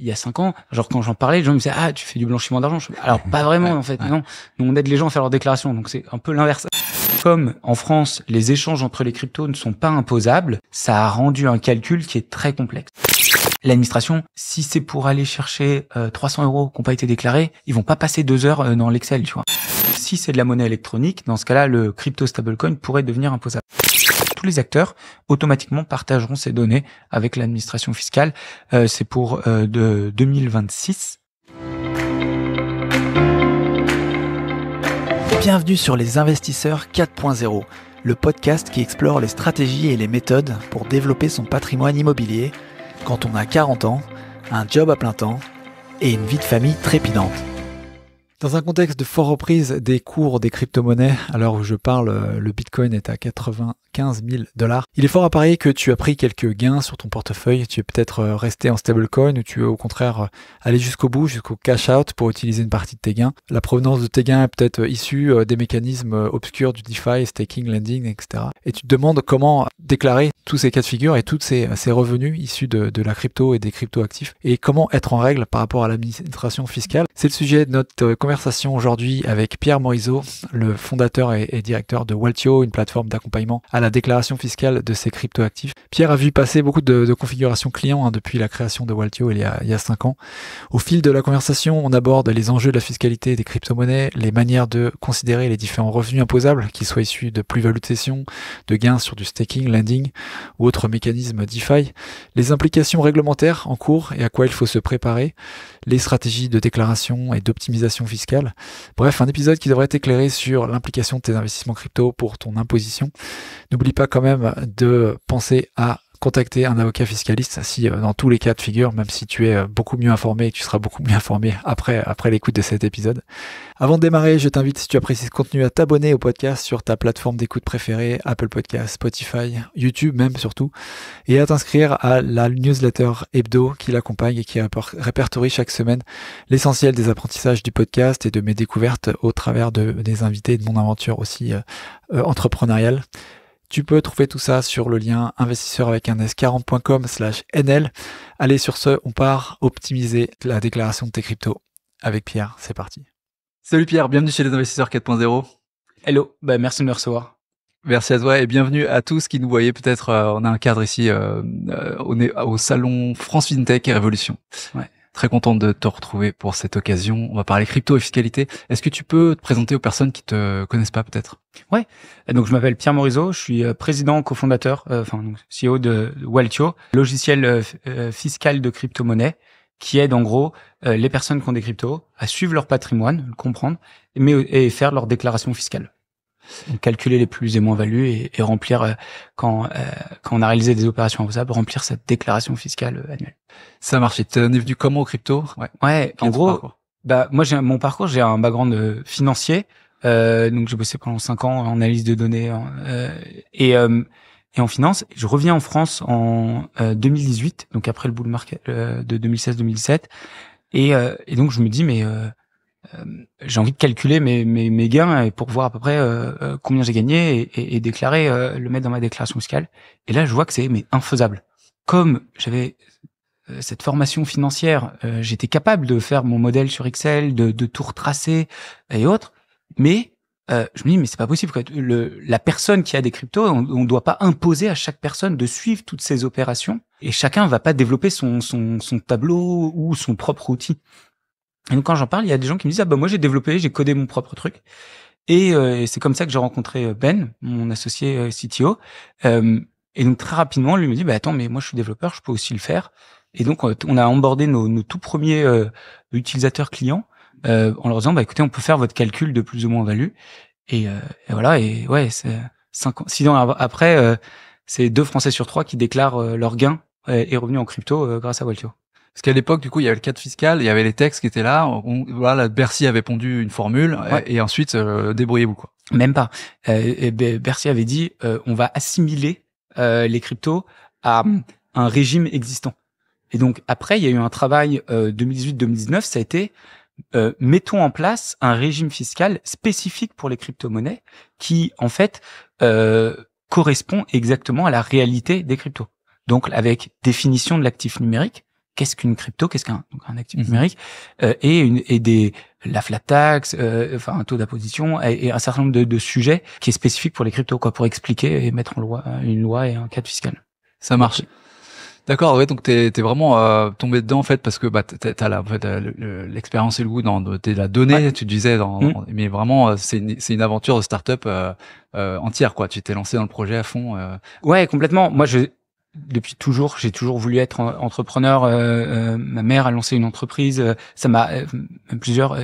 y a 5 ans, genre quand j'en parlais, les gens me disaient tu fais du blanchiment d'argent. Alors pas vraiment en fait, non. Nous on aide les gens à faire leur déclaration, donc c'est un peu l'inverse. Comme en France, les échanges entre les cryptos ne sont pas imposables, ça a rendu un calcul qui est très complexe. L'administration, si c'est pour aller chercher 300 € qui n'ont pas été déclarés, ils vont pas passer 2 heures dans l'Excel, tu vois. Si c'est de la monnaie électronique, dans ce cas-là, le crypto stablecoin pourrait devenir imposable. Tous les acteurs automatiquement partageront ces données avec l'administration fiscale. C'est pour de 2026. Bienvenue sur Les Investisseurs 4.0, le podcast qui explore les stratégies et les méthodes pour développer son patrimoine immobilier quand on a 40 ans, un job à plein temps et une vie de famille trépidante. Dans un contexte de forte reprise des cours des crypto-monnaies, à l'heure où je parle, le Bitcoin est à 95 000 $. Il est fort à parier que tu as pris quelques gains sur ton portefeuille. Tu es peut-être resté en stablecoin ou tu veux au contraire aller jusqu'au bout, jusqu'au cash out pour utiliser une partie de tes gains. La provenance de tes gains est peut-être issue des mécanismes obscurs du DeFi, staking, lending, etc. Et tu te demandes comment déclarer tous ces cas de figure et tous ces revenus issus de la crypto et des crypto-actifs et comment être en règle par rapport à l'administration fiscale. C'est le sujet de notre conversation aujourd'hui avec Pierre Morisot, le fondateur et directeur de Waltio, une plateforme d'accompagnement à la déclaration fiscale de ces cryptoactifs. Pierre a vu passer beaucoup de configurations clients depuis la création de Waltio il y a 5 ans. Au fil de la conversation, on aborde les enjeux de la fiscalité des crypto-monnaies, les manières de considérer les différents revenus imposables, qu'ils soient issus de plus-value de cession, de gains sur du staking, lending ou autres mécanismes DeFi, les implications réglementaires en cours et à quoi il faut se préparer, les stratégies de déclaration et d'optimisation fiscale. Bref, un épisode qui devrait t'éclairer sur l'implication de tes investissements crypto pour ton imposition. N'oublie pas quand même de penser à contacter un avocat fiscaliste si dans tous les cas de figure, même si tu es beaucoup mieux informé et que tu seras beaucoup mieux informé après l'écoute de cet épisode. Avant de démarrer, je t'invite, si tu apprécies ce contenu, à t'abonner au podcast sur ta plateforme d'écoute préférée, Apple Podcasts, Spotify, YouTube même surtout, et à t'inscrire à la newsletter hebdo qui l'accompagne et qui répertorie chaque semaine l'essentiel des apprentissages du podcast et de mes découvertes au travers des invités et de mon aventure aussi entrepreneuriale. Tu peux trouver tout ça sur le lien investisseur avec un s40.com/nl. Allez, sur ce, on part optimiser la déclaration de tes cryptos. Avec Pierre, c'est parti. Salut Pierre, bienvenue chez les investisseurs 4.0. Hello, merci de me recevoir. Merci à toi et bienvenue à tous qui nous voyaient peut-être. On a un cadre ici, on est au salon France FinTech et Révolution. Ouais. Très content de te retrouver pour cette occasion. On va parler crypto et fiscalité. Est-ce que tu peux te présenter aux personnes qui te connaissent pas peut-être? Ouais. Donc je m'appelle Pierre Morisot, je suis président, cofondateur, CEO de Waltio, logiciel fiscal de crypto-monnaie qui aide en gros les personnes qui ont des cryptos à suivre leur patrimoine, le comprendre, et faire leur déclaration fiscale. Donc, calculer les plus et moins-values et remplir, quand on a réalisé des opérations imposables, remplir cette déclaration fiscale annuelle. Ça marche. Et t'es venu comment aux crypto? Ouais, en gros, moi mon parcours, j'ai un background financier, donc j'ai bossé pendant 5 ans en analyse de données et en finance. Je reviens en France en 2018, donc après le bull market de 2016-2017, et donc je me dis j'ai envie de calculer mes gains pour voir à peu près combien j'ai gagné et déclarer, le mettre dans ma déclaration fiscale. Et là, je vois que c'est infaisable. Comme j'avais cette formation financière, j'étais capable de faire mon modèle sur Excel, de tout retracer et autres. Mais je me dis mais c'est pas possible, quoi. La personne qui a des cryptos, on doit pas imposer à chaque personne de suivre toutes ces opérations. Et chacun va pas développer son tableau ou son propre outil. Et donc quand j'en parle, il y a des gens qui me disent moi j'ai codé mon propre truc. Et c'est comme ça que j'ai rencontré Ben, mon associé CTO. Et donc très rapidement, lui me dit attends, mais moi je suis développeur, je peux aussi le faire. Et donc on a onboardé nos tout premiers utilisateurs clients en leur disant écoutez, on peut faire votre calcul de plus ou moins value. Et voilà, et ouais, c'est 6 ans après, c'est 2 Français sur 3 qui déclarent leurs gains et revenus en crypto grâce à Waltio. Parce qu'à l'époque, du coup, il y avait le cadre fiscal, il y avait les textes qui étaient là. Voilà, Bercy avait pondu une formule, et ensuite, débrouillez-vous, quoi. Même pas. Bercy avait dit, on va assimiler les cryptos à un régime existant. Et donc après, il y a eu un travail 2018-2019, ça a été mettons en place un régime fiscal spécifique pour les crypto-monnaies qui, en fait, correspond exactement à la réalité des cryptos. Donc avec définition de l'actif numérique, qu'est-ce qu'une crypto, qu'est-ce qu'un actif numérique, et la flat tax, un taux d'imposition et un certain nombre de sujets qui est spécifique pour les cryptos, quoi, pour expliquer et mettre une loi et un cadre fiscal. Ça marche. D'accord, ouais, donc t'es vraiment tombé dedans en fait parce que t'as l'expérience et le goût dans la donnée, tu disais mais vraiment c'est une aventure de start-up entière, quoi. Tu t'es lancé dans le projet à fond. Ouais, complètement. Moi depuis toujours, j'ai toujours voulu être entrepreneur. Ma mère a lancé une entreprise, ça m'a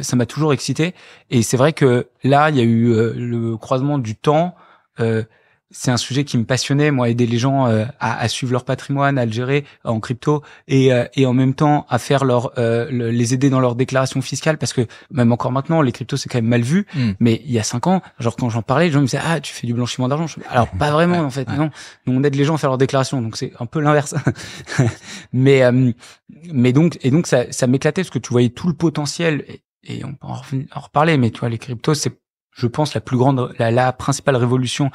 ça m'a toujours excité. Et c'est vrai que là, il y a eu le croisement du temps. C'est un sujet qui me passionnait, moi, aider les gens à suivre leur patrimoine, à le gérer en crypto et en même temps à faire les aider dans leur déclaration fiscale, parce que même encore maintenant, les cryptos c'est quand même mal vu. Mais il y a 5 ans, genre quand j'en parlais, les gens me disaient tu fais du blanchiment d'argent. Alors pas vraiment en fait, non. Nous on aide les gens à faire leur déclaration, donc c'est un peu l'inverse. mais donc ça m'éclatait parce que tu voyais tout le potentiel et on peut en reparler. Mais tu vois, les cryptos c'est, je pense, la principale révolution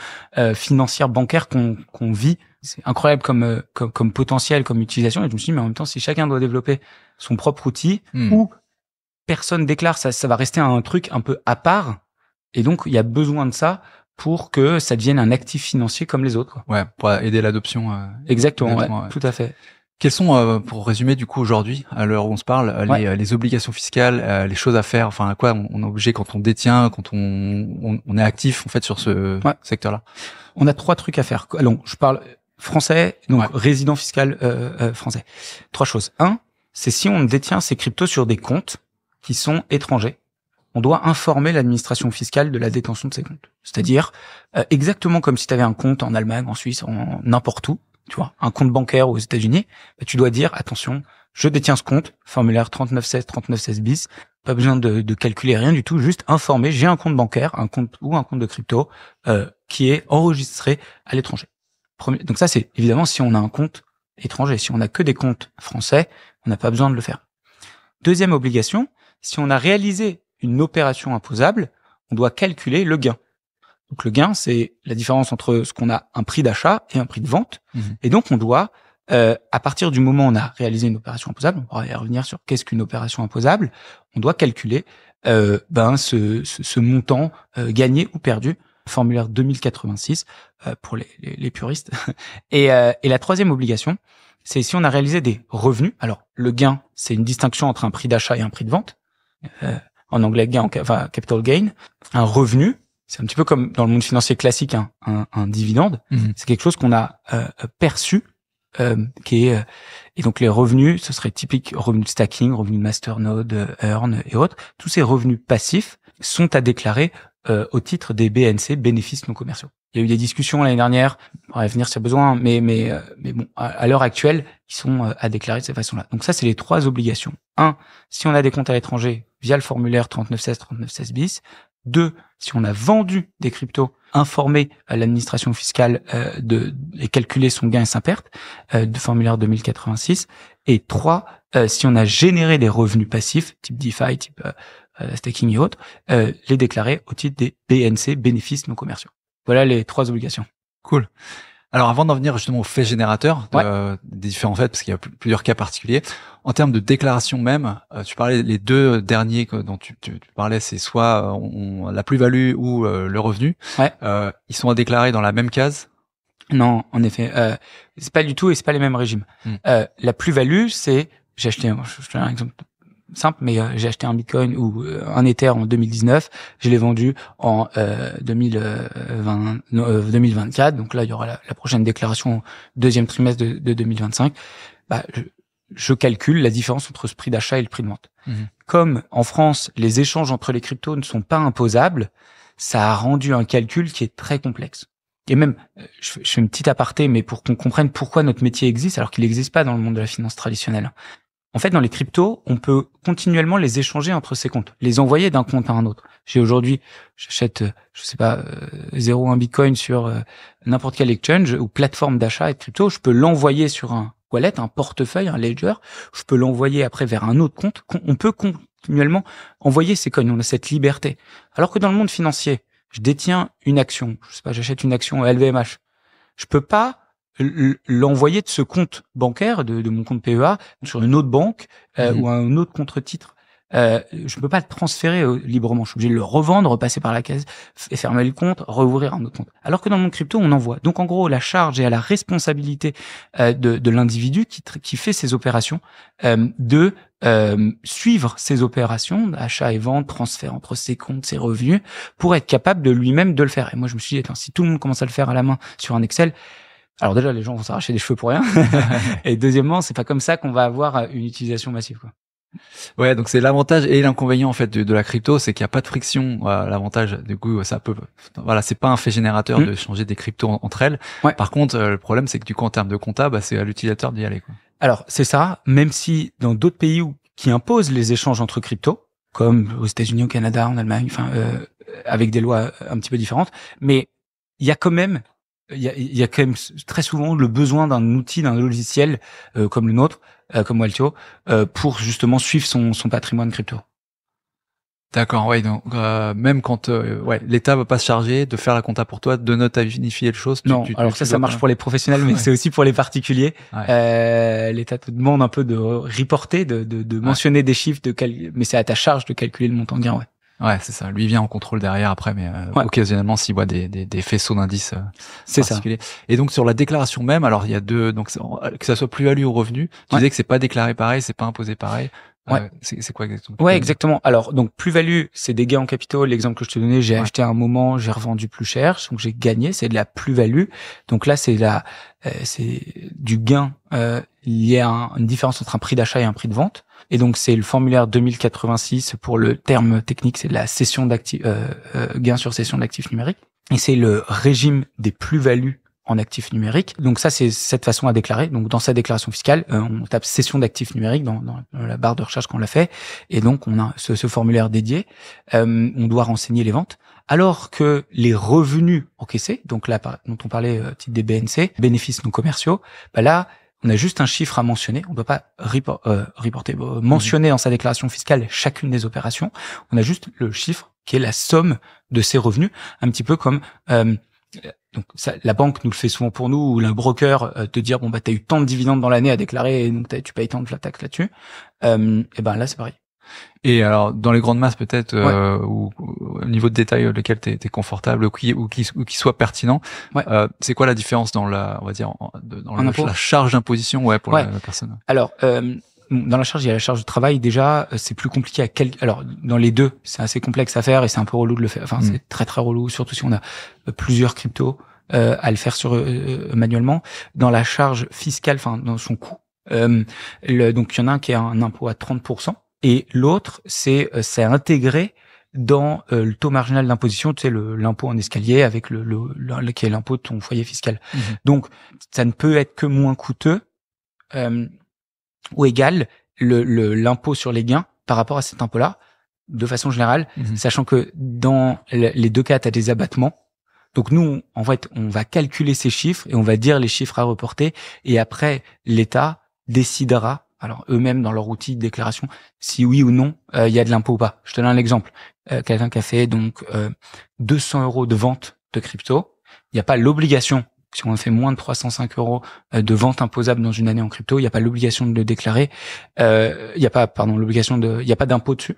financière bancaire qu'on vit. C'est incroyable comme potentiel, comme utilisation. Et je me suis dit, mais en même temps, si chacun doit développer son propre outil, ou personne déclare, ça va rester un truc un peu à part. Et donc, il y a besoin de ça pour que ça devienne un actif financier comme les autres, quoi. Ouais, pour aider l'adoption. Exactement, ouais, tout à fait. Quelles sont, pour résumer du coup aujourd'hui, à l'heure où on se parle, les obligations fiscales, les choses à faire, enfin à quoi on est obligé quand on détient, quand on est actif en fait sur ce secteur-là? On a 3 trucs à faire. Alors, je parle français, donc résident fiscal français. 3 choses. 1, c'est si on détient ces cryptos sur des comptes qui sont étrangers, on doit informer l'administration fiscale de la détention de ces comptes. C'est-à-dire exactement comme si tu avais un compte en Allemagne, en Suisse, en n'importe où. Tu vois, un compte bancaire aux États-Unis, tu dois dire, attention, je détiens ce compte, formulaire 3916 bis, pas besoin de calculer rien du tout, juste informer, j'ai un compte bancaire, un compte de crypto, qui est enregistré à l'étranger. Donc ça, c'est évidemment si on a un compte étranger. Si on a que des comptes français, on n'a pas besoin de le faire. Deuxième obligation, si on a réalisé une opération imposable, on doit calculer le gain. Donc le gain, c'est la différence entre ce qu'on a un prix d'achat et un prix de vente. Et donc on doit, à partir du moment où on a réalisé une opération imposable, on va y revenir sur qu'est-ce qu'une opération imposable, on doit calculer ce montant gagné ou perdu, formulaire 2086 pour les puristes. Et la troisième obligation, c'est si on a réalisé des revenus. Alors le gain, c'est une distinction entre un prix d'achat et un prix de vente. En anglais, capital gain. Un revenu, c'est un petit peu comme dans le monde financier classique, un dividende. C'est quelque chose qu'on a perçu, et donc les revenus, ce serait typique revenus de stacking, revenus de masternode, earn et autres. Tous ces revenus passifs sont à déclarer au titre des BNC, bénéfices non commerciaux. Il y a eu des discussions l'année dernière, on va venir s'il y a besoin, mais bon, à l'heure actuelle, ils sont à déclarer de cette façon-là. Donc ça, c'est les 3 obligations. 1, si on a des comptes à l'étranger via le formulaire 3916 bis. 2, si on a vendu des cryptos, informer l'administration fiscale et calculer son gain et sa perte, de formulaire 2086. Et 3, si on a généré des revenus passifs, type DeFi, type staking et autres, les déclarer au titre des BNC, bénéfices non commerciaux. Voilà les 3 obligations. Cool. Alors avant d'en venir justement aux faits générateurs des différents faits, parce qu'il y a plusieurs cas particuliers, en termes de déclaration même, tu parlais les 2 derniers dont tu parlais, c'est soit la plus-value ou le revenu. Ils sont à déclarer dans la même case? Non, en effet, c'est pas du tout et c'est pas les mêmes régimes. La plus-value, c'est je te donne un exemple simple, mais j'ai acheté un Bitcoin ou un Ether en 2019, je l'ai vendu en 2024, donc là il y aura la prochaine déclaration au 2e trimestre de 2025. Je calcule la différence entre ce prix d'achat et le prix de vente. Comme en France, les échanges entre les cryptos ne sont pas imposables, ça a rendu un calcul qui est très complexe. Et même, je fais une petite aparté, mais pour qu'on comprenne pourquoi notre métier existe, alors qu'il n'existe pas dans le monde de la finance traditionnelle. En fait, dans les cryptos, on peut continuellement les échanger entre ces comptes, les envoyer d'un compte à un autre. J'achète, 0,1 Bitcoin sur n'importe quel exchange ou plateforme d'achat et de crypto. Je peux l'envoyer sur un wallet, un portefeuille, un ledger. Je peux l'envoyer après vers un autre compte. On peut continuellement envoyer ces coins. On a cette liberté. Alors que dans le monde financier, je détiens une action. J'achète une action LVMH. Je peux pas l'envoyer de ce compte bancaire, de mon compte PEA, sur une autre banque ou un autre contre-titre. Je peux pas le transférer librement. Je suis obligé de le revendre, repasser par la caisse et fermer le compte, rouvrir un autre compte. Alors que dans mon crypto, on envoie. Donc en gros, la charge est à la responsabilité de l'individu qui fait ces opérations, de suivre ces opérations d'achat et vente, transfert entre ses comptes, ses revenus, pour être capable de lui-même de le faire. Et moi, je me suis dit, attends, si tout le monde commence à le faire à la main sur un Excel, alors déjà, les gens vont s'arracher des cheveux pour rien. Et deuxièmement, c'est pas comme ça qu'on va avoir une utilisation massive, quoi. Ouais, donc c'est l'avantage et l'inconvénient en fait de la crypto, c'est qu'il n'y a pas de friction. L'avantage, du coup, ça peut, voilà, c'est pas un fait générateur de changer des cryptos entre elles. Ouais. Par contre, le problème, c'est que du coup, en termes de compta, c'est à l'utilisateur d'y aller, quoi. Alors c'est ça, même si dans d'autres pays qui imposent les échanges entre cryptos, comme aux États-Unis, au Canada, en Allemagne, enfin avec des lois un petit peu différentes, mais il y a quand même très souvent le besoin d'un outil, d'un logiciel comme le nôtre, comme Waltio, pour justement suivre son patrimoine crypto. D'accord, ouais, donc même quand l'État va pas se charger de faire la compta pour toi, de notifier les choses. Alors ça marche pour les professionnels, mais c'est aussi pour les particuliers. Ouais. L'État te demande un peu de reporter, de mentionner des chiffres, mais c'est à ta charge de calculer le montant de gain, ouais. Ouais, c'est ça. Lui il vient en contrôle derrière après, mais occasionnellement s'il voit des faisceaux d'indices particuliers. Ça. Et donc sur la déclaration même, alors il y a deux, donc que ça soit plus-value ou revenu, tu disais que c'est pas déclaré pareil, c'est pas imposé pareil. Ouais. C'est quoi exactement? Ouais, exactement. Alors, donc, plus-value, c'est des gains en capitaux. L'exemple que je te donnais, j'ai acheté à un moment, j'ai revendu plus cher, donc j'ai gagné, c'est de la plus-value. Donc là, c'est du gain, lié à une différence entre un prix d'achat et un prix de vente. Et donc, c'est le formulaire 2086 pour le terme technique, c'est de la cession d'actifs, gain sur cession d'actifs numériques. Et c'est le régime des plus-values en actifs numériques. Donc ça, c'est cette façon à déclarer. Donc dans sa déclaration fiscale, on tape cession d'actifs numériques dans la barre de recherche qu'on l'a fait. Et donc on a ce formulaire dédié. On doit renseigner les ventes. Alors que les revenus encaissés, donc là dont on parlait, titre des BNC, bénéfices non commerciaux, là on a juste un chiffre à mentionner. On ne doit pas mentionner dans sa déclaration fiscale chacune des opérations. On a juste le chiffre qui est la somme de ces revenus, un petit peu comme donc ça, la banque nous le fait souvent pour nous, ou le broker te dire t'as eu tant de dividendes dans l'année à déclarer, et donc tu payes tant de flat tax là-dessus. Et là c'est pareil. Et alors dans les grandes masses peut-être ou au niveau de détail lequel t'es confortable ou qui soit pertinent, c'est quoi la différence dans la, on va dire dans la charge d'imposition pour la personne? Alors dans la charge, il y a la charge de travail. Déjà, c'est plus compliqué alors, dans les deux, c'est assez complexe à faire et c'est un peu relou de le faire. Enfin, c'est très, très relou, surtout si on a plusieurs cryptos, à le faire manuellement. Dans la charge fiscale, enfin, dans son coût. Donc, il y en a un qui a un impôt à 30% et l'autre, c'est intégré dans le taux marginal d'imposition, tu sais, l'impôt en escalier avec qui est l'impôt de ton foyer fiscal. Donc, ça ne peut être que moins coûteux, ou égal l'impôt sur les gains par rapport à cet impôt-là, de façon générale, sachant que dans les deux cas, tu as des abattements. Donc nous, en fait, on va calculer ces chiffres et on va dire les chiffres à reporter. Et après, l'État décidera, alors eux-mêmes dans leur outil de déclaration, si oui ou non il y a de l'impôt ou pas. Je te donne un exemple. Quelqu'un qui a fait donc 200 € de vente de crypto, il n'y a pas l'obligation. Si on a fait moins de 305 € de vente imposable dans une année en crypto, il n'y a pas l'obligation de le déclarer. Il n'y a pas d'impôt dessus.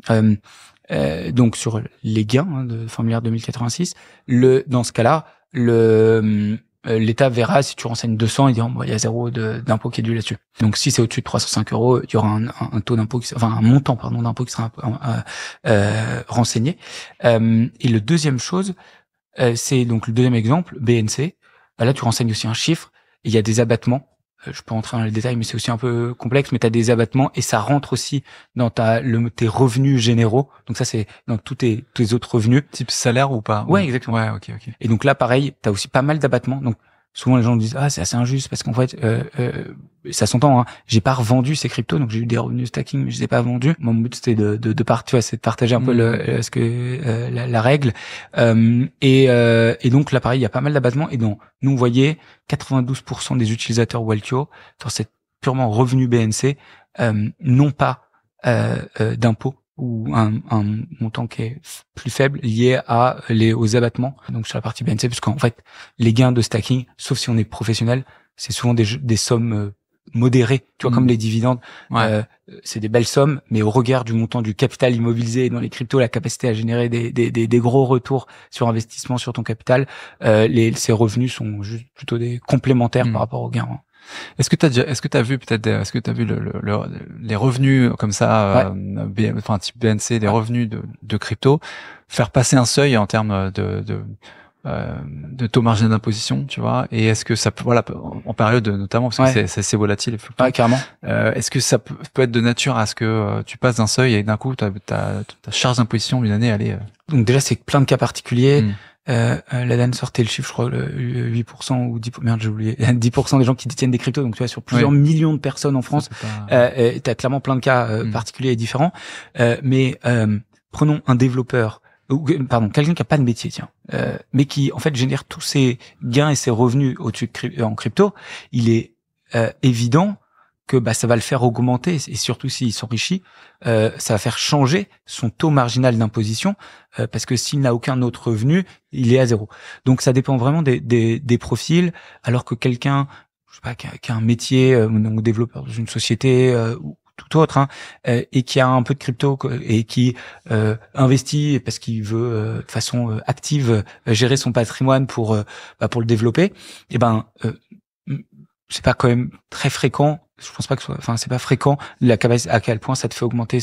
Donc sur les gains de formulaire 2086, dans ce cas-là, l'État verra si tu renseignes 200, il dit il y a 0 d'impôt qui est dû là-dessus. Donc si c'est au-dessus de 305 €, il y aura un taux d'impôt, un montant d'impôt qui sera renseigné. Et le deuxième chose, c'est donc le deuxième exemple, BNC. Là, tu renseignes aussi un chiffre. Il y a des abattements. Je peux rentrer dans les détails, mais c'est aussi un peu complexe. Mais tu as des abattements et ça rentre aussi dans tes revenus généraux. Donc ça, c'est dans tous tes autres revenus. Type salaire ou pas? Ouais, exactement. Ouais, ok. Et donc là, pareil, tu as aussi pas mal d'abattements. Donc souvent les gens disent c'est assez injuste parce qu'en fait ça s'entend, j'ai pas revendu ces cryptos, donc j'ai eu des revenus stacking mais je les ai pas vendus. Mon but c'était c'est de partager un peu la règle, et donc là pareil il y a pas mal d'abattements. Et donc nous on voyait 92% des utilisateurs Waltio sur cette purement revenu BNC n'ont pas d'impôt ou un montant qui est plus faible lié aux abattements. Donc sur la partie BNC, parce qu'en fait, les gains de stacking, sauf si on est professionnel, c'est souvent des sommes modérées, tu vois, comme les dividendes. Ouais. C'est des belles sommes, mais au regard du montant du capital immobilisé dans les cryptos, la capacité à générer des gros retours sur investissement sur ton capital, ces revenus sont juste plutôt des complémentaires par rapport aux gains. Est-ce que t'as vu les revenus comme ça, type BNC, des revenus de crypto, faire passer un seuil en termes de taux marginal d'imposition, tu vois, et est-ce que ça peut, en période notamment, parce que c'est volatile, carrément. Est-ce que ça peut être de nature à ce que tu passes d'un seuil et d'un coup ta charge d'imposition d'une année, elle est... Donc déjà, c'est plein de cas particuliers. La Dan sortait le chiffre, je crois, le 8% ou 10%, merde, j'ai oublié, 10% des gens qui détiennent des cryptos, donc tu vois, sur plusieurs millions de personnes en France, t'as clairement plein de cas particuliers et différents. Mais prenons un développeur, quelqu'un qui a pas de métier, mais qui en fait génère tous ses gains et ses revenus au-dessus en crypto. Il est évident que ça va le faire augmenter, et surtout s'il s'enrichit, ça va faire changer son taux marginal d'imposition, parce que s'il n'a aucun autre revenu, il est à zéro. Donc ça dépend vraiment des profils, alors que quelqu'un, je sais pas, qui a un métier, donc développeur dans une société ou tout autre, et qui a un peu de crypto et qui investit parce qu'il veut de façon active gérer son patrimoine pour le développer, et c'est pas quand même très fréquent. Je pense pas que c'est pas fréquent à quel point ça te fait augmenter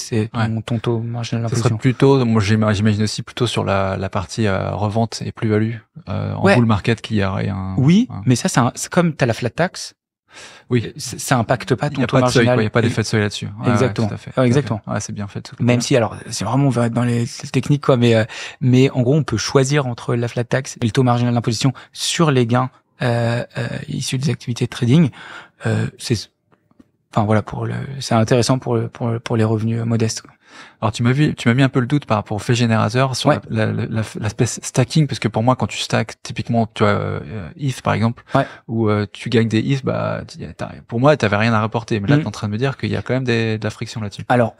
ton taux marginal d'imposition. Ça serait plutôt, moi j'imagine aussi plutôt sur la partie revente et plus-value en bull market qu'il y aurait mais ça c'est comme t'as la flat tax. Oui, ça impacte pas ton taux Il marginal. n'y a pas d'effet de seuil là-dessus. Exactement. Tout à fait. Exactement. Ouais, c'est bien fait. Même si, alors, c'est vraiment, on va être dans les techniques, quoi, mais en gros, on peut choisir entre la flat tax et le taux marginal d'imposition sur les gains, issus des activités de trading. C'est intéressant pour les revenus modestes, quoi. Alors tu m'as mis un peu le doute par rapport au fait générateur sur l'aspect stacking, parce que pour moi quand tu stacks typiquement tu vois ETH par exemple, où tu gagnes des ETH, pour moi t'avais rien à rapporter, mais là t'es en train de me dire qu'il y a quand même de la friction là-dessus. Alors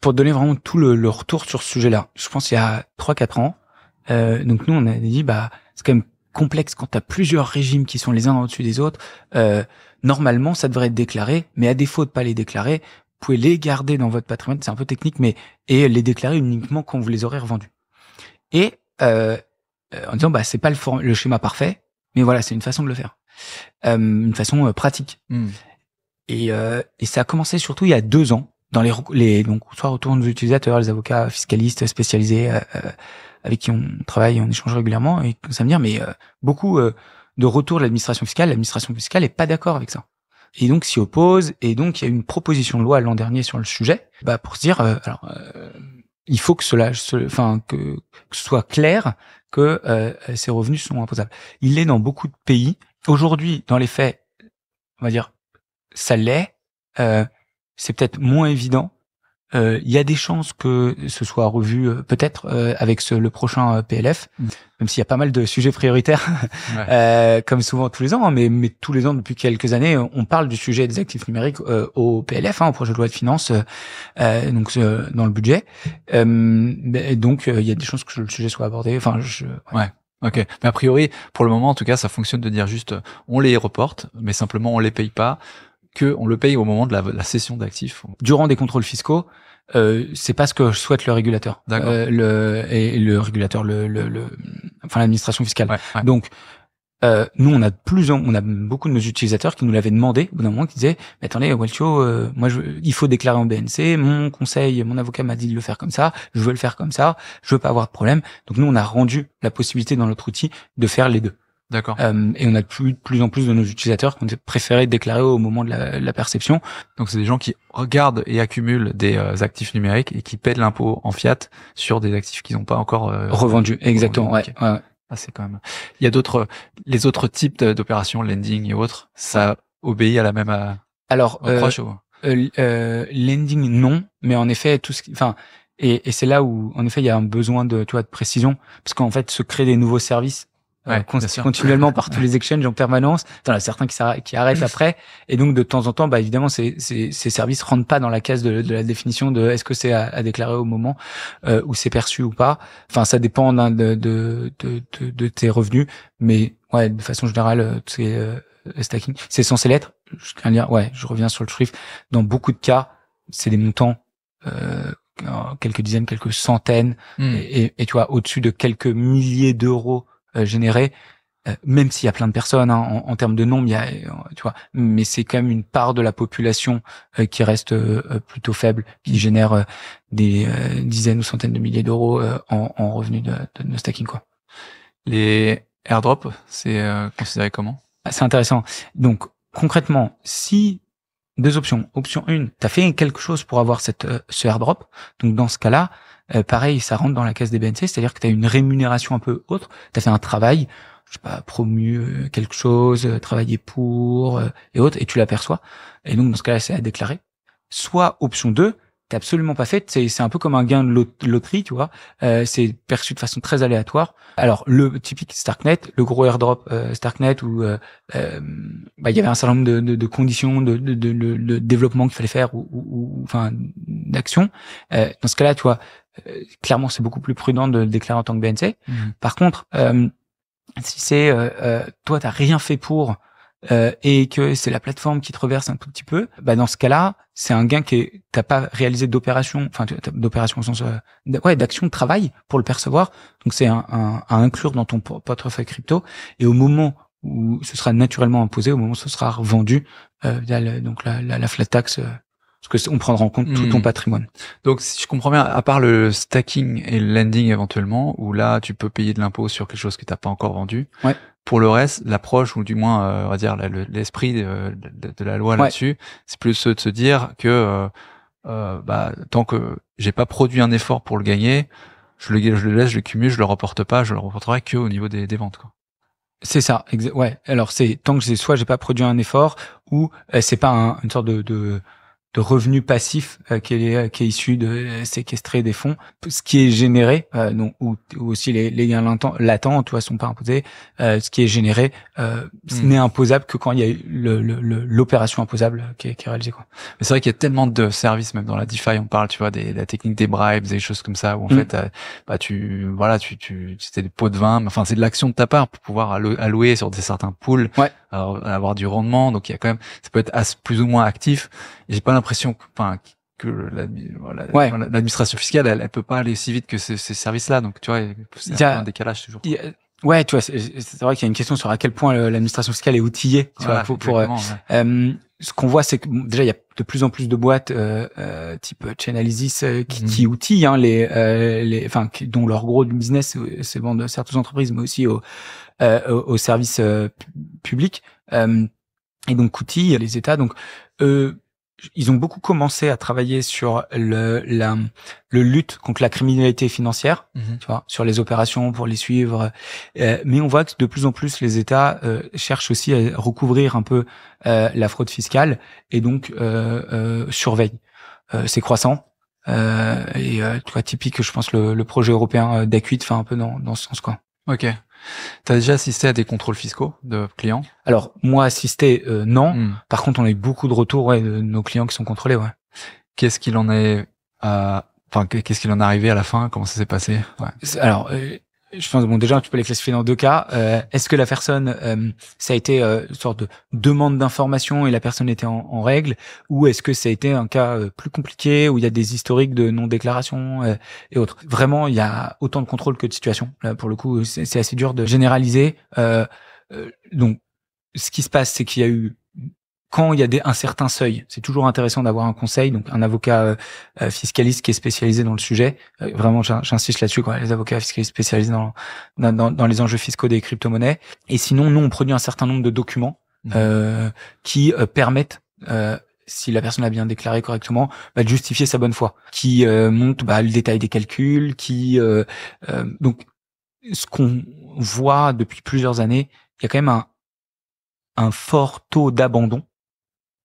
pour te donner vraiment tout le retour sur ce sujet-là, je pense il y a 3-4 ans, donc nous on a dit c'est quand même complexe quand t'as plusieurs régimes qui sont les uns au-dessus des autres. Normalement ça devrait être déclaré, mais à défaut de pas les déclarer, vous pouvez les garder dans votre patrimoine, c'est un peu technique, et les déclarer uniquement quand vous les aurez revendus. Et en disant c'est pas le schéma parfait, mais voilà, c'est une façon de le faire, une façon pratique. Et ça a commencé surtout il y a 2 ans dans donc soit autour de nos utilisateurs, les avocats fiscalistes spécialisés avec qui on travaille, on échange régulièrement, et ça me dire beaucoup de retours de l'administration fiscale. L'administration fiscale est pas d'accord avec ça. Et donc s'y oppose, et donc il y a eu une proposition de loi l'an dernier sur le sujet, pour se dire il faut que que ce soit clair que ces revenus sont imposables. Il l'est dans beaucoup de pays. Aujourd'hui, dans les faits, on va dire ça l'est. C'est peut-être moins évident. Il y a des chances que ce soit revu peut-être avec le prochain PLF, même s'il y a pas mal de sujets prioritaires, comme souvent tous les ans, mais tous les ans depuis quelques années, on parle du sujet des actifs numériques au PLF, au projet de loi de finances, donc dans le budget. Donc il y a des chances que le sujet soit abordé. Ok. Mais a priori, pour le moment, en tout cas, ça fonctionne de dire juste, on les reporte, mais simplement on les paye pas, que on le paye au moment de la cession d'actifs. Durant des contrôles fiscaux, c'est pas ce que souhaite le régulateur. D'accord. Le régulateur, l'administration fiscale. Donc, nous, on a beaucoup de nos utilisateurs qui nous l'avaient demandé, au bout d'un moment, qui disaient, mais attendez, Waltio, il faut déclarer en BNC, mon avocat m'a dit de le faire comme ça, je veux le faire comme ça, je veux pas avoir de problème. Donc nous, on a rendu la possibilité dans notre outil de faire les deux. D'accord. Et on a de plus en plus de nos utilisateurs qui ont préféré déclarer au moment de la perception. Donc c'est des gens qui regardent et accumulent des actifs numériques et qui paient de l'impôt en fiat sur des actifs qu'ils n'ont pas encore revendus. Exactement. Okay. Ouais. C'est quand même. Il y a les autres types d'opérations, lending et autres. Ça obéit à la même approche. Lending non, mais en effet et c'est là où en effet il y a un besoin de précision, parce qu'en fait se créer des nouveaux services bien sûr. continuellement par tous les exchanges en permanence. T'en as certains qui arrêtent après. Et donc, de temps en temps, bah, évidemment, ces services rentrent pas dans la case de la définition de est-ce que c'est à déclarer au moment où c'est perçu ou pas. Enfin, ça dépend de tes revenus. Mais, ouais, de façon générale, stacking, c'est censé l'être. Je reviens sur le chiffre. Dans beaucoup de cas, c'est des montants, quelques dizaines, quelques centaines, et tu vois, au-dessus de quelques milliers d'euros générés, même s'il y a plein de personnes, hein, en termes de nombre, il y a, tu vois, mais c'est quand même une part de la population qui reste plutôt faible, qui génère des dizaines ou centaines de milliers d'euros en revenus de stacking, quoi. Les airdrops, c'est considéré comment? C'est intéressant. Donc, concrètement, si deux options. Option 1, tu as fait quelque chose pour avoir ce airdrop. Donc, dans ce cas-là, pareil, ça rentre dans la case des BNC, c'est-à-dire que tu as une rémunération un peu autre. Tu as fait un travail, je sais pas, promu quelque chose, travaillé pour et autres, et tu l'aperçois. Et donc, dans ce cas-là, c'est à déclarer. Soit option 2, t'es absolument pas fait. C'est un peu comme un gain de loterie, tu vois. C'est perçu de façon très aléatoire. Alors, le typique Starknet, le gros airdrop Starknet, où il y avait un certain nombre de conditions de développement qu'il fallait faire ou enfin d'action. Dans ce cas-là, tu vois, clairement, c'est beaucoup plus prudent de le déclarer en tant que BNC. Par contre, si c'est toi, t'as rien fait pour et que c'est la plateforme qui te reverse un tout petit peu, bah dans ce cas-là, c'est un gain qui t'as pas réalisé d'opération, enfin d'opération au sens d'action de travail pour le percevoir. Donc c'est à inclure dans ton portefeuille crypto. Et au moment où ce sera naturellement imposé, au moment où ce sera revendu via la flat tax, parce que on prendra en compte tout ton patrimoine. Donc, si je comprends bien, à part le stacking et le lending éventuellement, où là, tu peux payer de l'impôt sur quelque chose que t'as pas encore vendu. Ouais. Pour le reste, l'approche, ou du moins, on va dire, l'esprit de la loi là-dessus, c'est plus de se dire que, tant que j'ai pas produit un effort pour le gagner, je le laisse, je le cumule, je le reporte pas, je le reporterai que au niveau des ventes, quoi. C'est ça, ouais. Alors c'est tant que j'ai pas produit un effort ou c'est pas une sorte de revenu passif qui est issu de séquestrer des fonds, ce qui est généré donc ou aussi les gains latents, tu vois, sont pas imposés. Ce qui est généré n'est imposable que quand il y a l'opération imposable qui est réalisée, quoi. Mais c'est vrai qu'il y a tellement de services, même dans la DeFi, on parle, tu vois, la technique des bribes, des choses comme ça, où en fait, c'était des pots de vin, enfin c'est de l'action de ta part pour pouvoir allouer sur certains pools, avoir du rendement. Donc il y a quand même, ça peut être plus ou moins actif. Et j'ai pas l'impression que l'administration fiscale, elle peut pas aller si vite que ces services-là. Donc tu vois, c'est un décalage toujours. Ouais, tu vois, c'est vrai qu'il y a une question sur à quel point l'administration fiscale est outillée. Tu vois, ce qu'on voit, c'est que déjà il y a de plus en plus de boîtes type Chainalysis qui outillent dont leur gros business c'est vendre certaines entreprises, mais aussi aux services publics, et donc outillent les États. Donc ils ont beaucoup commencé à travailler sur le lutte contre la criminalité financière, tu vois, sur les opérations pour les suivre. Mais on voit que de plus en plus les États cherchent aussi à recouvrir un peu la fraude fiscale et donc surveillent. C'est croissant. Tu vois, typique, je pense, le projet européen d'Acuit fait un peu dans ce sens, quoi. Ok. T'as déjà assisté à des contrôles fiscaux de clients? Alors, moi, assisté, non. Par contre, on a eu beaucoup de retours de nos clients qui sont contrôlés, ouais. Qu'est-ce qu'il en est qu'est-ce qu'il en est arrivé à la fin? Comment ça s'est passé? Alors, je pense, déjà, tu peux les classifier dans deux cas. Est-ce que la personne, ça a été une sorte de demande d'information et la personne était en règle, ou est-ce que ça a été un cas plus compliqué où il y a des historiques de non-déclaration et autres? Vraiment, il y a autant de contrôles que de situations. Là, pour le coup, c'est assez dur de généraliser. Donc, ce qui se passe, c'est qu'il y a eu, quand il y a un certain seuil, c'est toujours intéressant d'avoir un conseil, donc un avocat fiscaliste qui est spécialisé dans le sujet. Vraiment, j'insiste là-dessus, quoi, les avocats fiscalistes spécialisés dans les enjeux fiscaux des crypto-monnaies. Et sinon, nous, on produit un certain nombre de documents qui permettent, si la personne a bien déclaré correctement, de justifier sa bonne foi, qui montrent le détail des calculs, donc ce qu'on voit depuis plusieurs années, il y a quand même un fort taux d'abandon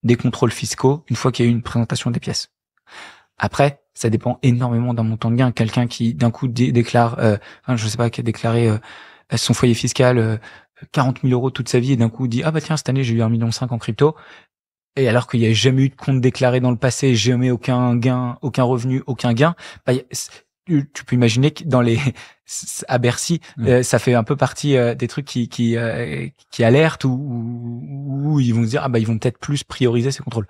des contrôles fiscaux une fois qu'il y a eu une présentation des pièces. Après, ça dépend énormément d'un montant de gain. Quelqu'un qui d'un coup déclare, je sais pas, qui a déclaré son foyer fiscal 40 000 euros toute sa vie et d'un coup dit ah bah tiens cette année j'ai eu 1,5 million en crypto, et alors qu'il n'y a jamais eu de compte déclaré dans le passé, jamais aucun gain, aucun revenu, aucun gain, bah, tu peux imaginer que à Bercy, ça fait un peu partie des trucs qui alertent ou ils vont se dire ah bah ils vont peut-être plus prioriser ces contrôles.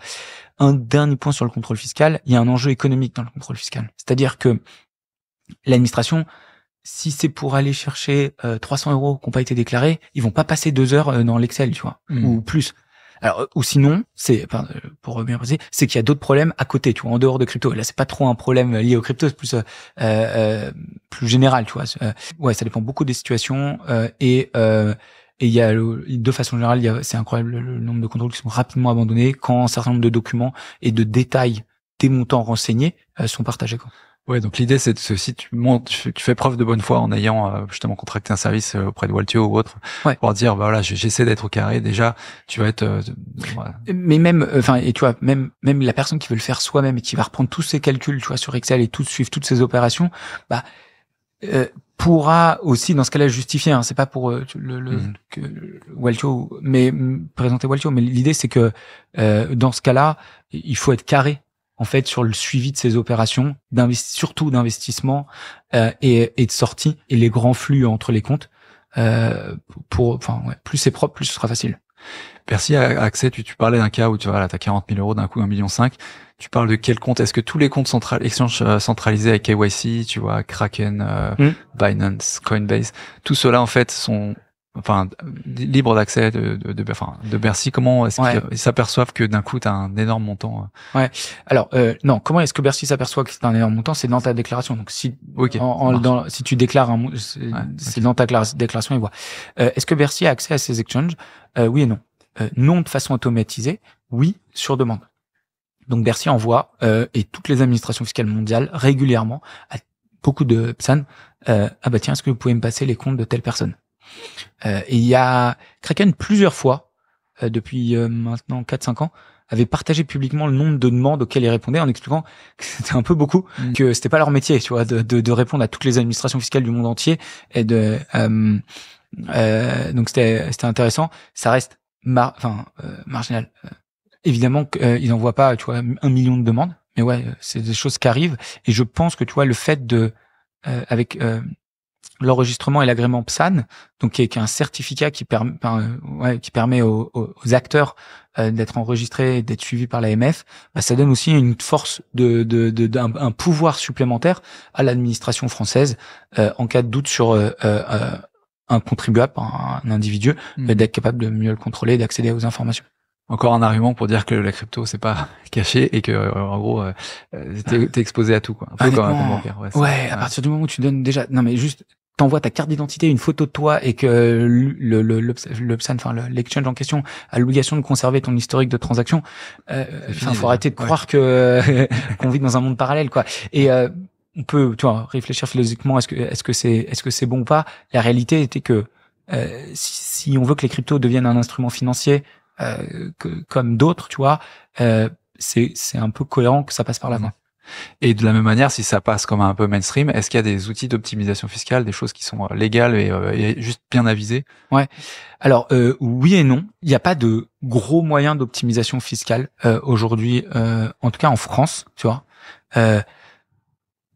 Un dernier point sur le contrôle fiscal, il y a un enjeu économique dans le contrôle fiscal. C'est-à-dire que l'administration, si c'est pour aller chercher 300 euros qui n'ont pas été déclarés, ils vont pas passer 2 heures dans l'Excel, tu vois, ou plus. Alors, ou sinon, pour bien préciser, c'est qu'il y a d'autres problèmes à côté, tu vois, en dehors de crypto. Et là, c'est pas trop un problème lié au crypto, c'est plus général, tu vois. Ouais, ça dépend beaucoup des situations et il y a de façon générale, c'est incroyable le nombre de contrôles qui sont rapidement abandonnés quand un certain nombre de documents et de détails des montants renseignés sont partagés, quoi. Ouais, donc l'idée c'est si tu fais preuve de bonne foi en ayant justement contracté un service auprès de Waltio ou autre, pour dire bah voilà, j'essaie d'être au carré, déjà tu vas être voilà. Mais même et tu vois, même la personne qui veut le faire soi-même et qui va reprendre tous ses calculs, tu vois, sur Excel et suivre toutes ses opérations, bah pourra aussi dans ce cas-là justifier, hein, c'est pas pour Waltio mais présenter Waltio, mais l'idée c'est que dans ce cas-là, il faut être carré en fait sur le suivi de ces opérations, surtout d'investissement et de sortie et les grands flux entre les comptes. Plus c'est propre, plus ce sera facile. Bercy a accès, tu parlais d'un cas où tu vois là, t'as 40 000 euros d'un coup 1,5 million. Tu parles de quel compte? Est-ce que tous les comptes exchange centralisés avec KYC, tu vois, Kraken, Binance, Coinbase, tout cela en fait sont libre d'accès de Bercy? Comment est-ce qu'ils s'aperçoivent que d'un coup tu as un énorme montant? Ouais. Alors non, comment est-ce que Bercy s'aperçoit que c'est un énorme montant? C'est dans ta déclaration. Donc si si tu déclares c'est dans ta déclaration, ils voient. Est-ce que Bercy a accès à ces exchanges? Oui et non. Non de façon automatisée, oui sur demande. Donc Bercy envoie et toutes les administrations fiscales mondiales régulièrement à beaucoup de PSAN ah bah tiens, est-ce que vous pouvez me passer les comptes de telle personne? Et il y a Kraken plusieurs fois depuis maintenant 4-5 ans avait partagé publiquement le nombre de demandes auxquelles ils répondaient en expliquant que c'était un peu beaucoup, que c'était pas leur métier, tu vois, de répondre à toutes les administrations fiscales du monde entier et donc c'était intéressant. Ça reste marginal. Évidemment qu'ils n'envoient pas, tu vois, 1 million de demandes, mais ouais, c'est des choses qui arrivent. Et je pense que tu vois le fait de avec l'enregistrement et l'agrément PSAN, donc qui est un certificat qui permet aux acteurs d'être enregistrés, d'être suivis par l'AMF, bah, ça donne aussi une force un pouvoir supplémentaire à l'administration française en cas de doute sur un contribuable, un individu, d'être capable de mieux le contrôler, d'accéder aux informations. Encore un argument pour dire que la crypto c'est pas caché et que en gros t'es exposé à tout, quoi. Un peu comme un bancaire. Ouais, à partir du moment où tu donnes déjà, non mais juste t'envoies ta carte d'identité, une photo de toi et que le PSAN, l'exchange en question a l'obligation de conserver ton historique de transaction. Faut arrêter de croire que qu'on vit dans un monde parallèle, quoi. Et on peut, tu vois, réfléchir philosophiquement, est-ce que c'est bon ou pas. La réalité était que si on veut que les cryptos deviennent un instrument financier comme d'autres, tu vois, c'est un peu cohérent que ça passe par là. Et de la même manière, si ça passe comme un peu mainstream, est-ce qu'il y a des outils d'optimisation fiscale, des choses qui sont légales et juste bien avisées? Ouais. Alors oui et non. Il n'y a pas de gros moyens d'optimisation fiscale aujourd'hui, en tout cas en France, tu vois.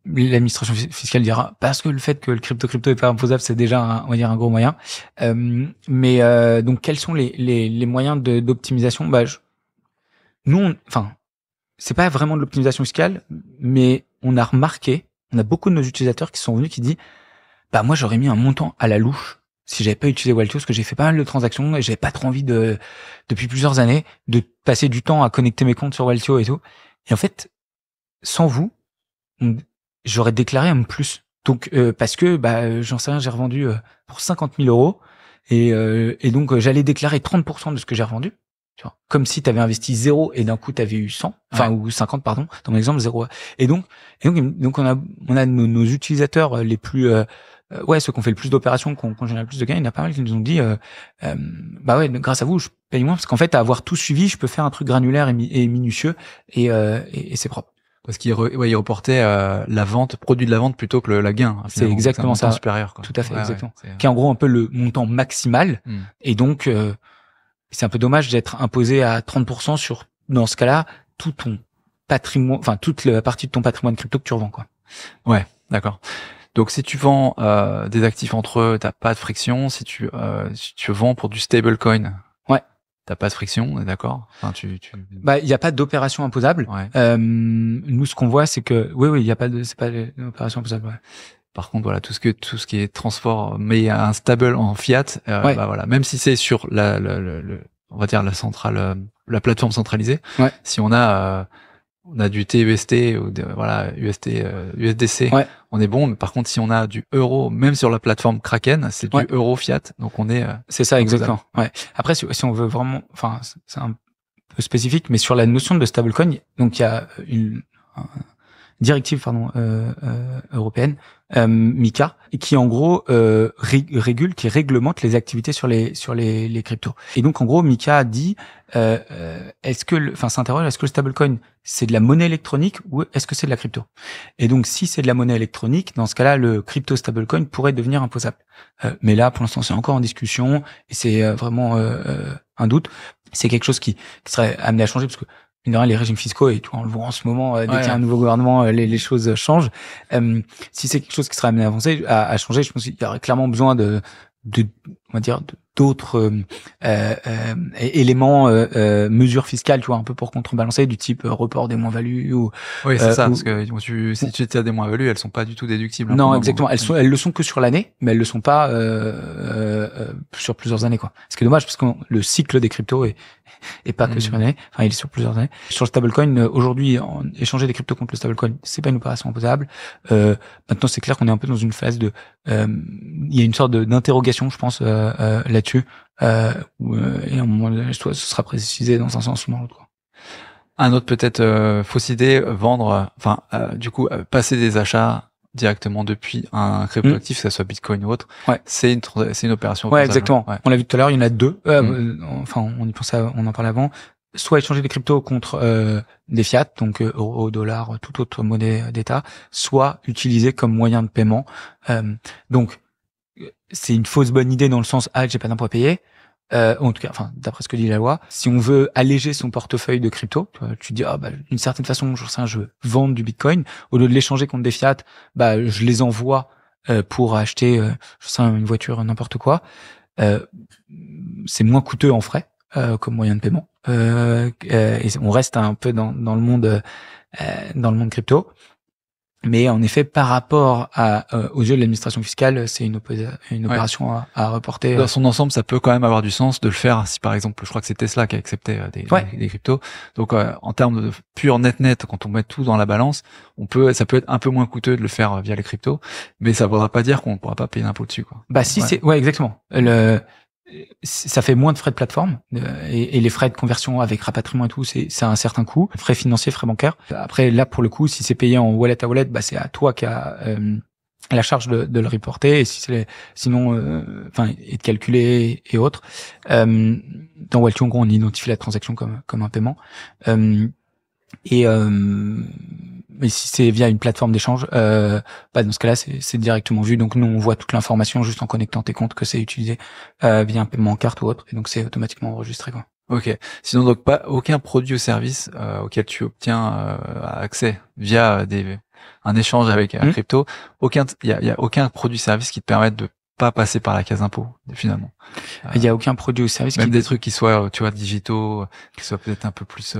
L'administration fiscale dira parce que le fait que le crypto est pas imposable, c'est déjà on va dire un gros moyen. Mais donc quels sont les moyens d'optimisation? Bah c'est pas vraiment de l'optimisation fiscale, mais on a beaucoup de nos utilisateurs qui sont venus qui disent bah moi j'aurais mis un montant à la louche si j'avais pas utilisé Waltio, parce que j'ai fait pas mal de transactions et j'avais pas trop envie depuis plusieurs années de passer du temps à connecter mes comptes sur Waltio et tout. Et en fait, sans vous, j'aurais déclaré un plus. Donc parce que j'en sais rien, j'ai revendu pour 50 000 euros et donc j'allais déclarer 30% de ce que j'ai revendu. Tu vois, comme si tu avais investi 0 et d'un coup tu avais eu 100, ou 50 pardon, dans mon exemple 0. Et donc on a nos utilisateurs les plus ceux qui ont fait le plus d'opérations, qui ont généré le plus de gains, il y en a pas mal qui nous ont dit grâce à vous, je paye moins parce qu'en fait à avoir tout suivi, je peux faire un truc granulaire et minutieux et c'est propre. Parce qu'il il reportait la vente, produit de la vente plutôt que la gain. C'est exactement ça. Supérieur, quoi. Tout à fait, exactement. Qui est en gros un peu le montant maximal. Et donc, c'est un peu dommage d'être imposé à 30% sur, dans ce cas-là, tout ton patrimoine, enfin toute la partie de ton patrimoine crypto que tu revends, quoi. Ouais, d'accord. Donc si tu vends des actifs entre eux, t'as pas de friction. Si tu vends pour du stablecoin, ouais, t'as pas de friction, on est d'accord. Enfin, Bah, il y a pas d'opération imposable. Ouais. Nous, ce qu'on voit, c'est que oui, il y a pas de, c'est pas d'opération imposable. Ouais. Par contre, voilà, tout ce qui est transport, mais un stable en fiat, ouais. bah voilà, même si c'est sur on va dire la centrale, la plateforme centralisée, ouais. Si on a du TUST ou voilà USDC, ouais. On est bon. Mais par contre, si on a du euro, même sur la plateforme Kraken, c'est du euro fiat, donc on est. C'est ça exactement. Ouais. Après, si on veut vraiment, enfin, c'est un peu spécifique, mais sur la notion de stablecoin, donc il y a une directive européenne, MiCA, qui en gros régule, qui réglemente les activités sur les cryptos. Et donc en gros MiCA dit est-ce que s'interroge, est-ce que le stablecoin c'est de la monnaie électronique ou est-ce que c'est de la crypto? Et donc si c'est de la monnaie électronique, dans ce cas-là le crypto stablecoin pourrait devenir imposable. Mais là pour l'instant c'est encore en discussion et c'est vraiment un doute. C'est quelque chose qui serait amené à changer parce que les régimes fiscaux et tout, on le voit en ce moment, dès qu'il y a un nouveau gouvernement, les choses changent. Si c'est quelque chose qui serait amené à changer, je pense qu'il y aurait clairement besoin on va dire, d'autres éléments, mesures fiscales, tu vois, un peu pour contrebalancer, du type report des moins-values ou. Oui, c'est ça, parce que si tu as des moins-values, elles sont pas du tout déductibles. Non, exactement. Elles le sont que sur l'année, mais elles le sont pas sur plusieurs années, quoi. Ce qui est dommage parce que le cycle des cryptos est pas que sur une année. Enfin, il est sur plusieurs années. Sur le stablecoin, aujourd'hui, échanger des cryptos contre le stablecoin, c'est pas une opération imposable. Maintenant, c'est clair qu'on est un peu dans une phase de, il y a une sorte d'interrogation, je pense, là-dessus. Et à un moment donné, ce sera précisé dans un sens ou dans l'autre, quoi. Un autre peut-être fausse idée, vendre, du coup, passer des achats directement depuis un cryptoactif, que ça soit Bitcoin ou autre, c'est une opération. Ouais, exactement. Ouais. On l'a vu tout à l'heure, il y en a deux. Enfin, on y pensait, on en parlait avant. Soit échanger des cryptos contre des fiat, donc euro, dollar, toute autre monnaie d'État, soit utiliser comme moyen de paiement. Donc, c'est une fausse bonne idée dans le sens j'ai pas d'impôt à payer. En tout cas, enfin, d'après ce que dit la loi, si on veut alléger son portefeuille de crypto, tu dis d'une certaine façon, je veux vendre du Bitcoin, au lieu de l'échanger contre des fiat, je les envoie pour acheter, une voiture, n'importe quoi. C'est moins coûteux en frais comme moyen de paiement. Et on reste un peu dans le monde crypto. Mais en effet, par rapport aux yeux de l'administration fiscale, c'est une opération à reporter. Dans son ensemble, ça peut quand même avoir du sens de le faire. Si par exemple, je crois que c'est Tesla qui a accepté des cryptos. Donc, en termes de pur net, quand on met tout dans la balance, ça peut être un peu moins coûteux de le faire via les cryptos, mais ça ne voudra pas dire qu'on ne pourra pas payer d'impôt dessus, quoi. Exactement. Ça fait moins de frais de plateforme et les frais de conversion avec rapatriement et tout, c'est un certain coût, frais financiers, frais bancaires. Après là pour le coup, si c'est payé en wallet à wallet, c'est à toi qui a la charge de le reporter et si c'est sinon et de calculer et autres. Dans Walletio, en gros, on identifie la transaction comme un paiement. Mais si c'est via une plateforme d'échange, dans ce cas-là, c'est directement vu. Donc nous, on voit toute l'information juste en connectant tes comptes que c'est utilisé via un paiement en carte ou autre, et donc c'est automatiquement enregistré, quoi. Ok. Sinon, donc pas aucun produit ou service auquel tu obtiens accès via un échange avec un crypto. Il y a aucun produit-service qui te permette de pas passer par la case impôt, finalement. Il y a aucun produit ou service même des trucs qui soient, tu vois, digitaux, qui soient peut-être un peu plus.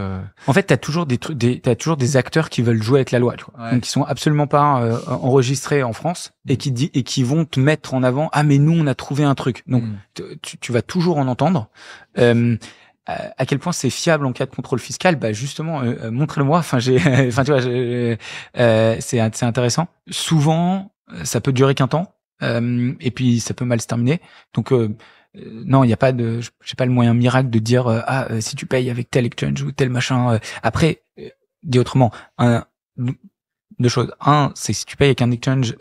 En fait, t'as toujours t'as toujours des acteurs qui veulent jouer avec la loi, tu vois. Donc, qui sont absolument pas enregistrés en France et qui vont te mettre en avant. Mais nous, on a trouvé un truc. Donc, tu vas toujours en entendre. À quel point c'est fiable en cas de contrôle fiscal, justement, montrez-le-moi. Tu vois, c'est intéressant. Souvent, ça peut durer qu'un temps. Et puis ça peut mal se terminer. Donc non, il n'y a pas j'ai pas le moyen miracle de dire si tu payes avec tel exchange ou tel machin. Après, dit autrement, deux choses. Un, c'est si tu payes avec un exchange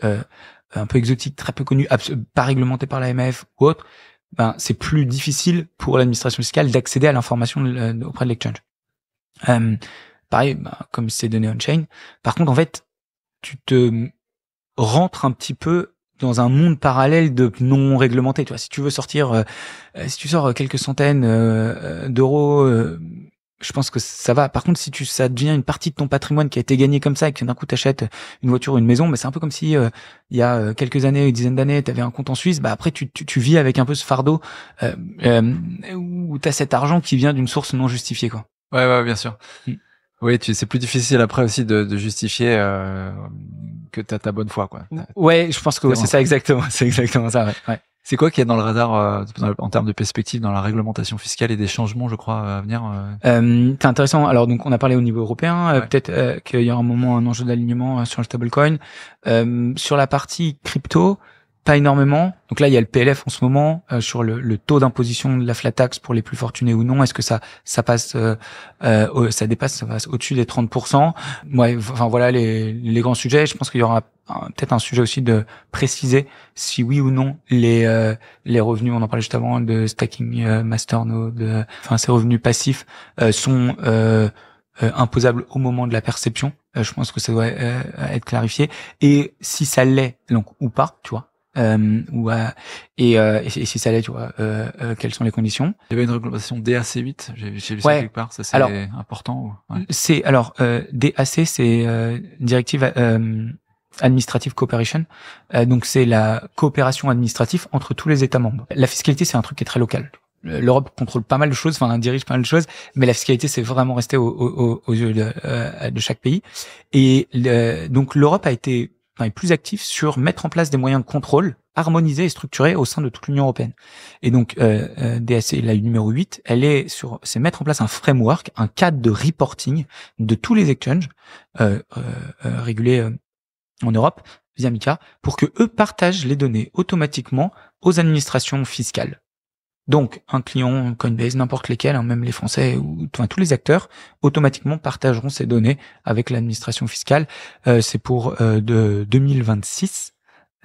un peu exotique, très peu connu, pas réglementé par l'AMF ou autre, c'est plus difficile pour l'administration fiscale d'accéder à l'information auprès de l'exchange. pareil, comme c'est donné on-chain. Par contre, en fait, tu te rentres un petit peu dans un monde parallèle de non réglementé. Tu vois, si tu veux sortir, si tu sors quelques centaines d'euros, je pense que ça va. Par contre, si ça devient une partie de ton patrimoine qui a été gagné comme ça et que d'un coup t'achètes une voiture ou une maison, c'est un peu comme si il y a quelques années, une dizaine d'années, t'avais un compte en Suisse. Après, tu vis avec un peu ce fardeau où t'as cet argent qui vient d'une source non justifiée, quoi. Ouais, bien sûr. Oui, c'est plus difficile après aussi de justifier que t'as ta bonne foi, quoi. Ouais, je pense que c'est ça exactement. C'est exactement ça. Ouais. C'est quoi qu'il y a dans le radar en termes de perspective dans la réglementation fiscale et des changements, je crois, à venir C'est intéressant. Alors donc on a parlé au niveau européen, peut-être qu'il y aura un moment un enjeu d'alignement sur le stablecoin. Sur la partie crypto, pas énormément. Donc là, il y a le PLF en ce moment sur le taux d'imposition de la flat tax pour les plus fortunés ou non. Est-ce que ça passe, ça passe au-dessus des 30%. Ouais, enfin voilà les grands sujets. Je pense qu'il y aura peut-être un sujet aussi de préciser si oui ou non les revenus, on en parlait juste avant, de stacking masternode, enfin ces revenus passifs sont imposables au moment de la perception. Je pense que ça doit être clarifié. Et si ça l'est, donc ou pas, tu vois. Et si ça l'est, tu vois, quelles sont les conditions? Il y avait une réglementation DAC8, j'ai lu ça quelque part, ça c'est important ou... C'est DAC, c'est directive administrative cooperation. Donc c'est la coopération administrative entre tous les États membres. La fiscalité, c'est un truc qui est très local. L'Europe contrôle pas mal de choses, enfin dirige pas mal de choses, mais la fiscalité, c'est vraiment resté aux yeux de chaque pays. Et donc l'Europe est plus actif sur mettre en place des moyens de contrôle harmonisés et structurés au sein de toute l'Union européenne. Et donc DAC, la numéro 8, c'est mettre en place un framework, un cadre de reporting de tous les exchanges régulés en Europe via MiCA pour que eux partagent les données automatiquement aux administrations fiscales. Donc, un client Coinbase, n'importe lesquels, même les Français ou tous les acteurs, automatiquement partageront ces données avec l'administration fiscale. C'est pour de 2026.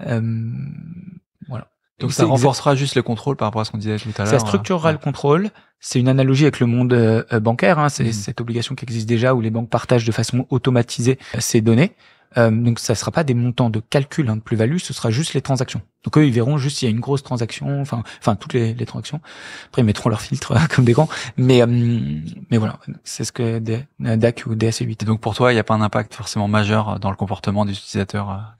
Voilà. Donc ça renforcera juste le contrôle par rapport à ce qu'on disait tout à l'heure. Ça structurera le contrôle. C'est une analogie avec le monde bancaire. C'est cette obligation qui existe déjà où les banques partagent de façon automatisée ces données. Donc ça sera pas des montants de calcul de plus-value, ce sera juste les transactions. Donc eux ils verront juste s'il y a une grosse transaction, enfin toutes les transactions. Après ils mettront leur filtre comme des grands, mais voilà, c'est ce que DAC ou DAC8. Et donc pour toi il n'y a pas un impact forcément majeur dans le comportement des utilisateurs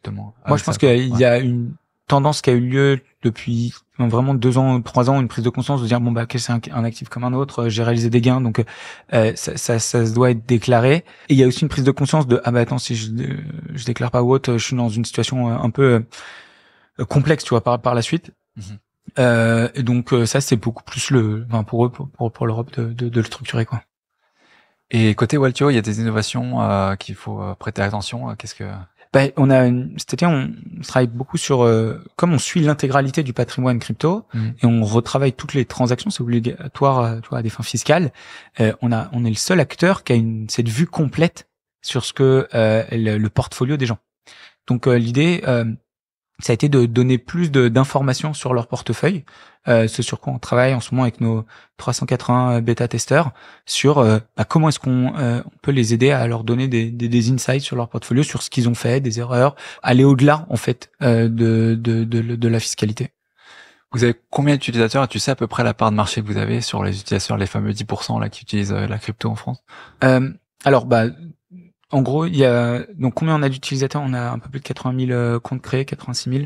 Moi je pense qu'il y a une tendance qui a eu lieu depuis vraiment 2 ans, 3 ans, une prise de conscience de dire c'est un actif comme un autre, j'ai réalisé des gains, donc ça doit être déclaré. Et il y a aussi une prise de conscience de attends, si je déclare pas ou autre, je suis dans une situation un peu complexe, tu vois, par la suite. Et donc ça c'est beaucoup plus pour eux, pour l'Europe de le structurer, quoi. Et côté Waltio, il y a des innovations qu'il faut prêter attention. Qu'est-ce que c'est-à-dire on travaille beaucoup sur comme on suit l'intégralité du patrimoine crypto et on retravaille toutes les transactions, c'est obligatoire, tu vois, à des fins fiscales. On est le seul acteur qui a cette vue complète sur ce que le portfolio des gens. Donc l'idée ça a été de donner plus d'informations sur leur portefeuille, ce sur quoi on travaille en ce moment avec nos 380 bêta-testeurs, sur comment est-ce qu'on peut les aider à leur donner des insights sur leur portfolio, sur ce qu'ils ont fait, des erreurs, aller au-delà en fait de la fiscalité. Vous avez combien d'utilisateurs et tu sais à peu près la part de marché que vous avez sur les utilisateurs, les fameux 10% là qui utilisent la crypto en France? Alors en gros, il y a donc combien on a d'utilisateurs? On a un peu plus de 80 000 comptes créés, 86 000.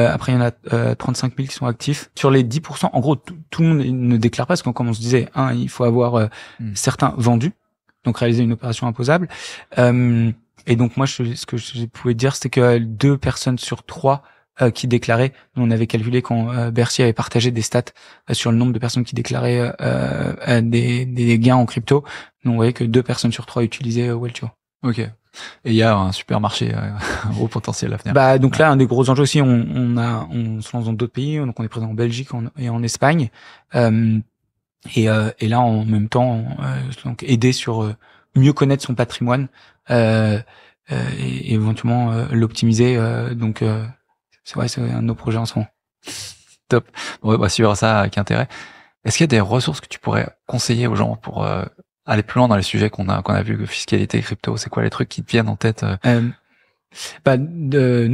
Après, il y en a 35 000 qui sont actifs. Sur les 10%, en gros, tout le monde ne déclare pas parce que comme on se disait, il faut avoir certains vendus, donc réaliser une opération imposable. Et donc moi, ce que je pouvais dire, c'est que 2 personnes sur 3 qui déclaraient, on avait calculé quand Bercy avait partagé des stats sur le nombre de personnes qui déclaraient des gains en crypto. Nous, on voyait que 2 personnes sur 3 utilisaient Waltio. Ok. Et il y a un super marché, un gros potentiel à venir. Donc là, un des gros enjeux aussi, on se lance dans d'autres pays. Donc on est présent en Belgique et en Espagne. Et là, en même temps, donc aider sur mieux connaître son patrimoine et éventuellement l'optimiser. Donc c'est un de nos projets en ce moment. Top. On va suivre ça avec intérêt. Est-ce qu'il y a des ressources que tu pourrais conseiller aux gens pour aller plus loin dans les sujets qu'on a vu, fiscalité, crypto, c'est quoi les trucs qui te viennent en tête? Nous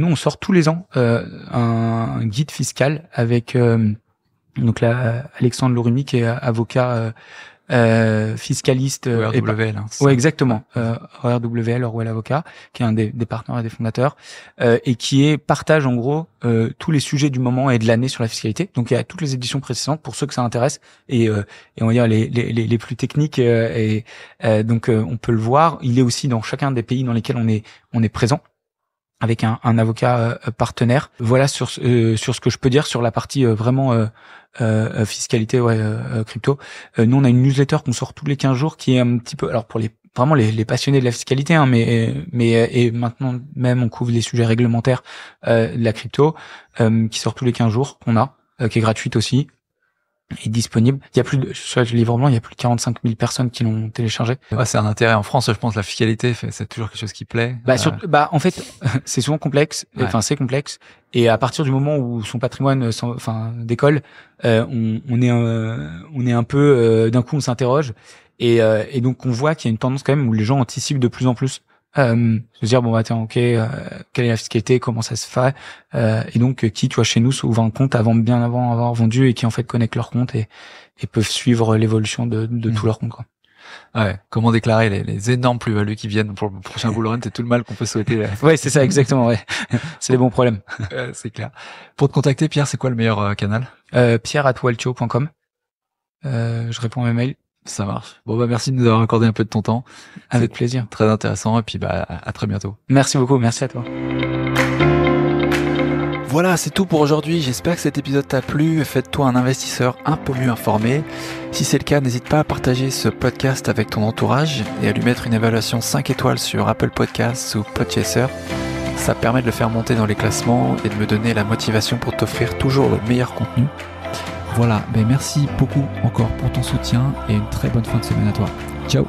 on sort tous les ans un guide fiscal avec donc là Alexandre Lorumi qui est avocat fiscaliste ORWL, ouais exactement, ORWL, Orwell Avocat, qui est un des partenaires et des fondateurs, et qui partage en gros tous les sujets du moment et de l'année sur la fiscalité. Donc il y a toutes les éditions précédentes pour ceux que ça intéresse, et on va dire les plus techniques, donc on peut le voir. Il est aussi dans chacun des pays dans lesquels on est présent, avec un avocat partenaire. Voilà sur ce que je peux dire sur la partie vraiment fiscalité, crypto. Nous on a une newsletter qu'on sort tous les 15 jours qui est un petit peu, alors pour les passionnés de la fiscalité, hein, mais et maintenant même on couvre les sujets réglementaires de la crypto, qui sort tous les 15 jours, qui est gratuite aussi, est disponible. Il y a sur le livre blanc, il y a plus de 45 000 personnes qui l'ont téléchargé. Ouais, c'est un intérêt. En France, je pense, la fiscalité, c'est toujours quelque chose qui plaît. En fait, c'est souvent complexe. Ouais. Enfin, c'est complexe. Et à partir du moment où son patrimoine, décolle, on est un peu, d'un coup, on s'interroge. Et donc, on voit qu'il y a une tendance quand même où les gens anticipent de plus en plus. Se dire quelle est la fiscalité, comment ça se fait, et donc qui, tu vois, chez nous s'ouvre un compte bien avant avoir vendu et qui en fait connectent leur compte et peuvent suivre l'évolution de tout leur compte, quoi. Ouais, comment déclarer les énormes plus-values qui viennent pour le prochain bull run, c'est tout le mal qu'on peut souhaiter. Ouais, c'est ça, exactement, ouais. C'est les bons problèmes. C'est clair. Pour te contacter, Pierre, c'est quoi le meilleur canal? Pierre@waltio.com. Je réponds à mes mails. Ça marche. Bon, merci de nous avoir accordé un peu de ton temps. Avec plaisir. Très intéressant. Et puis, à très bientôt. Merci beaucoup. Merci à toi. Voilà, c'est tout pour aujourd'hui. J'espère que cet épisode t'a plu. Faites-toi un investisseur un peu mieux informé. Si c'est le cas, n'hésite pas à partager ce podcast avec ton entourage et à lui mettre une évaluation 5 étoiles sur Apple Podcasts ou Podchaser. Ça permet de le faire monter dans les classements et de me donner la motivation pour t'offrir toujours le meilleur contenu. Voilà, merci beaucoup encore pour ton soutien et une très bonne fin de semaine à toi. Ciao!